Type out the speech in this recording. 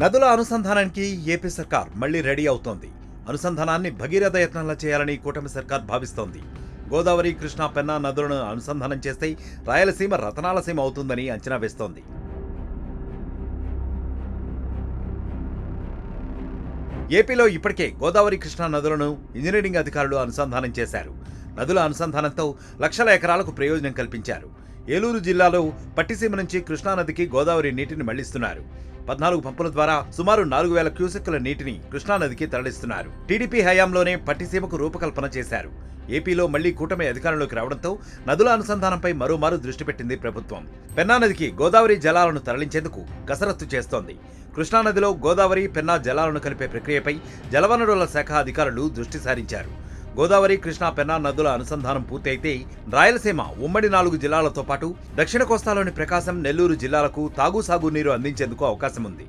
నదుల అనుసంధానానికి ఏపీ సర్కార్ మళ్లీ రెడీ అవుతోంది. అనుసంధానాన్ని భగీరథ యత్నంలా చేయాలని కూటమి సర్కార్ భావిస్తోంది. గోదావరి, కృష్ణా, పెన్నా నదులను అనుసంధానం చేస్తే రాయలసీమ రతనాలసీమ అవుతుందని అంచనా వేస్తోంది. ఏపీలో ఇప్పటికే గోదావరి, కృష్ణా నదులను ఇంజనీరింగ్ అధికారులు అనుసంధానం చేశారు. నదుల అనుసంధానంతో లక్షల ఎకరాలకు ప్రయోజనం కల్పించారు. ఏలూరు జిల్లాలో పట్టిసీమ నుంచి కృష్ణానదికి గోదావరి నీటిని మళ్లిస్తున్నారు. 14 పంపుల ద్వారా సుమారు 4000 క్యూసెక్కుల నీటిని కృష్ణానదికి తరలిస్తున్నారు. టీడీపీ హయాంలోనే పట్టిసీమకు రూపకల్పన చేశారు. ఏపీలో మళ్లీ కూటమి అధికారంలోకి రావడంతో నదుల అనుసంధానంపై మరోమారు దృష్టి పెట్టింది ప్రభుత్వం. పెన్నా నదికి గోదావరి జలాలను తరలించేందుకు కసరత్తు చేస్తోంది. కృష్ణానదిలో గోదావరి, పెన్నా జలాలను కలిపే ప్రక్రియపై జలవనరుల శాఖ అధికారులు దృష్టి సారించారు. గోదావరి, కృష్ణా, పెన్నా నదుల అనుసంధానం పూర్తయితే రాయలసీమ ఉమ్మడి 4 జిల్లాలతో పాటు దక్షిణ కోస్తాలోని ప్రకాశం, నెల్లూరు జిల్లాలకు తాగు, సాగు నీరు అందించేందుకు అవకాశం ఉంది.